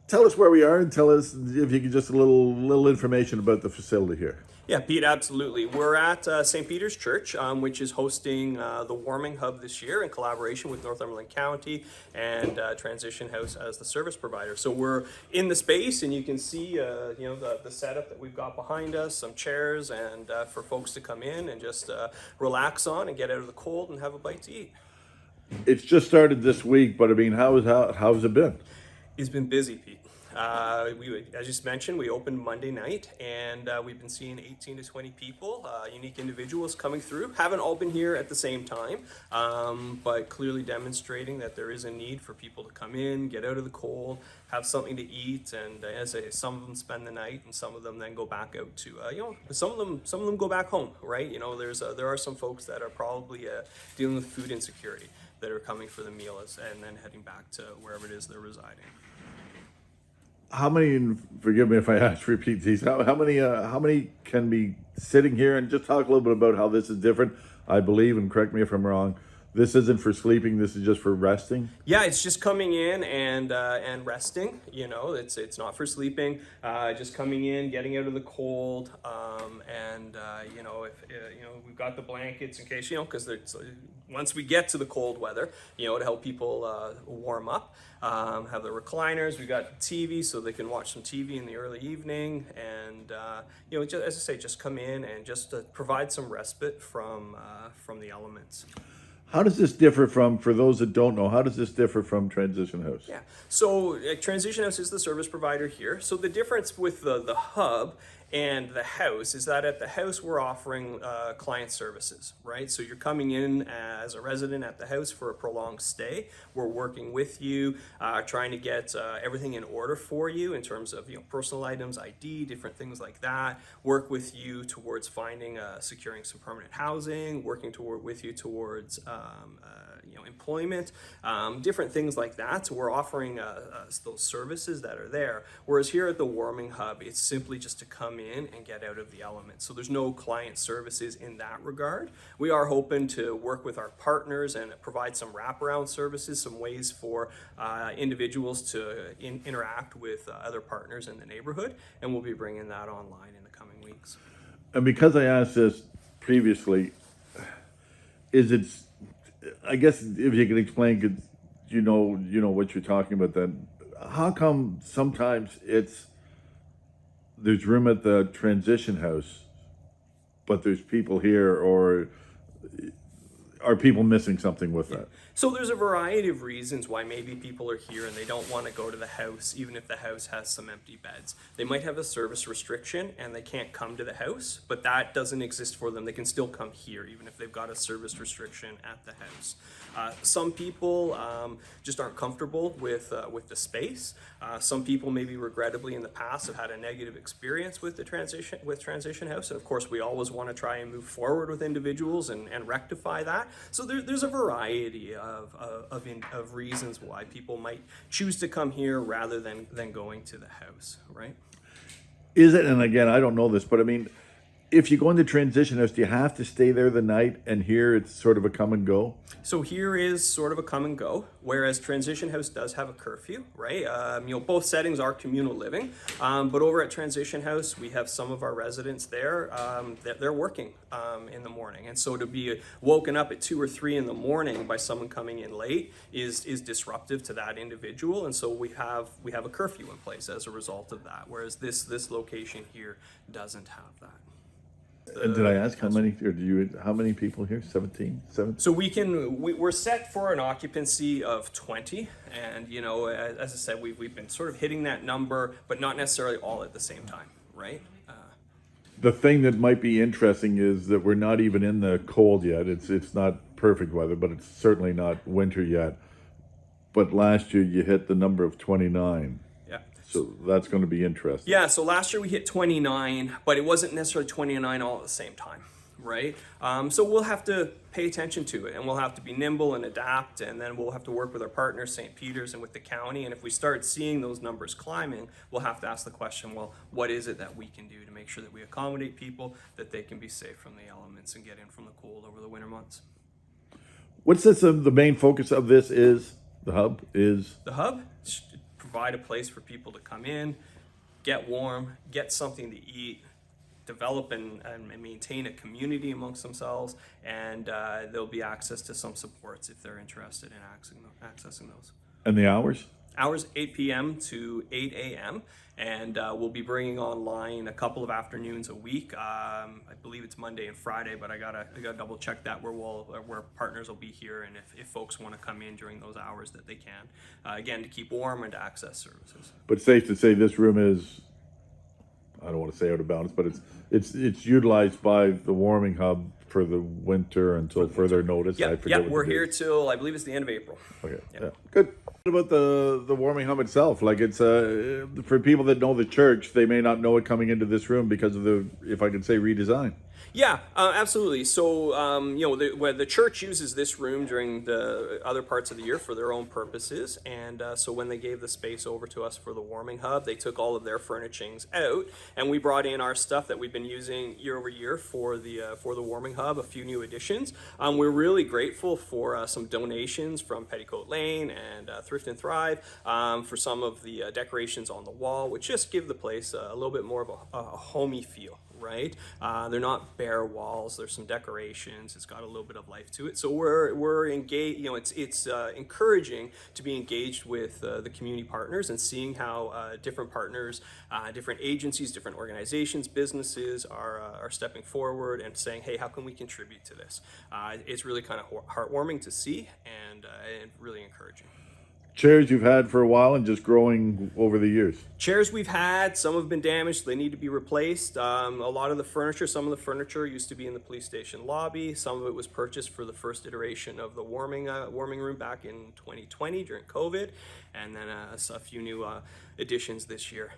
Tell us where we are and tell us if you could just a little information about the facility here. Yeah, Pete, absolutely. We're at St. Peter's Church, which is hosting the Warming Hub this year in collaboration with Northumberland County and Transition House as the service provider. So we're in the space, and you can see, the setup that we've got behind us, some chairs, and for folks to come in and just relax on and get out of the cold and have a bite to eat. It's just started this week, but I mean, how's it been? It's been busy, Pete. As you mentioned, we opened Monday night, and we've been seeing 18 to 20 people, unique individuals coming through. Haven't all been here at the same time, but clearly demonstrating that there is a need for people to come in, get out of the cold, have something to eat, and as I say, some of them spend the night, and some of them then go back out to, some of them go back home, right? There are some folks that are probably dealing with food insecurity that are coming for the meal and then heading back to wherever it is they're residing. How many? And forgive me if I ask to repeat these. How many can be sitting here and just talk a little bit about how this is different? I believe, and correct me if I'm wrong, this isn't for sleeping. This is just for resting. Yeah, it's just coming in and resting. It's not for sleeping. Just coming in, getting out of the cold, we've got the blankets in case because once we get to the cold weather, to help people warm up. Have the recliners. We've got TV so they can watch some TV in the early evening, and just, as I say, just come in and just provide some respite from the elements. How does this differ for those that don't know, how does this differ from Transition House? Yeah, so Transition House is the service provider here. So the difference with the hub and the house is that at the house we're offering client services, right? So you're coming in as a resident at the house for a prolonged stay. We're working with you, trying to get everything in order for you in terms of personal items, ID, different things like that. Work with you towards finding, securing some permanent housing. Working with you towards employment, different things like that. So we're offering those services that are there. Whereas here at the Warming Hub, it's simply just to come in and get out of the element. So there's no client services in that regard. We are hoping to work with our partners and provide some wraparound services, some ways for individuals to interact with other partners in the neighborhood, and we'll be bringing that online in the coming weeks. And because I asked this previously, I guess if you can explain, because you know what you're talking about, then how come sometimes there's room at the Transition House, but there's people here, or are people missing something with that? So there's a variety of reasons why maybe people are here and they don't want to go to the house, even if the house has some empty beds. They might have a service restriction and they can't come to the house, but that doesn't exist for them. They can still come here, even if they've got a service restriction at the house. Some people just aren't comfortable with the space. Some people maybe regrettably in the past have had a negative experience with Transition House, and of course we always want to try and move forward with individuals and rectify that. So there's a variety of reasons why people might choose to come here rather than going to the house, right? Is it, and again, I don't know this, but I mean, if you go into Transition House, do you have to stay there the night, and here it's sort of a come and go? So here is sort of a come and go, whereas Transition House does have a curfew, right? Both settings are communal living, but over at Transition House, we have some of our residents there that they're working in the morning, and so to be woken up at 2 or 3 in the morning by someone coming in late is disruptive to that individual, and so we have a curfew in place as a result of that, whereas this location here doesn't have that. And did I ask how many people here? 17? So we're set for an occupancy of 20, and as I said, we've been sort of hitting that number, but not necessarily all at the same time, right? The thing that might be interesting is that we're not even in the cold yet. It's not perfect weather, but it's certainly not winter yet. But last year you hit the number of 29. Yeah. So that's going to be interesting. Yeah, so last year we hit 29, but it wasn't necessarily 29 all at the same time, right? So we'll have to pay attention to it, and we'll have to be nimble and adapt, and then we'll have to work with our partners, St. Peter's, and with the county. And if we start seeing those numbers climbing, we'll have to ask the question, well, what is it that we can do to make sure that we accommodate people, that they can be safe from the elements and get in from the cold over the winter months? What's this? The main focus of this is the hub is the hub. provide a place for people to come in, get warm, get something to eat, develop and maintain a community amongst themselves, and there'll be access to some supports if they're interested in accessing those. And the hours? Hours 8 p.m. to 8 a.m. And we'll be bringing online a couple of afternoons a week. I believe it's Monday and Friday, but I gotta double check that where partners will be here, and if folks want to come in during those hours that they can. Again, to keep warm and to access services. But safe to say this room is, I don't want to say out of bounds, but it's utilized by the warming hub for the winter until further notice. I forget what We're the here date is. till I believe it's the end of April. Okay, Yep. yeah, good. What about the warming hub itself? Like it's for people that know the church, they may not know it coming into this room because of the, if I could say, redesign. Yeah, absolutely. So, the church uses this room during the other parts of the year for their own purposes. And so when they gave the space over to us for the warming hub, they took all of their furnishings out, and we brought in our stuff that we've been using year over year for the warming hub, a few new additions. We're really grateful for some donations from Petticoat Lane and Thrift and Thrive for some of the decorations on the wall, which just give the place a little bit more of a homey feel. Right, they're not bare walls. There's some decorations. It's got a little bit of life to it. So we're engaged. It's encouraging to be engaged with the community partners and seeing how different partners, different agencies, different organizations, businesses are stepping forward and saying, hey, how can we contribute to this? It's really kind of heartwarming to see and really encouraging. Chairs you've had for a while and just growing over the years. Chairs we've had, some have been damaged, they need to be replaced. A lot of the furniture, some of the furniture used to be in the police station lobby. Some of it was purchased for the first iteration of the warming room back in 2020 during COVID, and then a few new additions this year.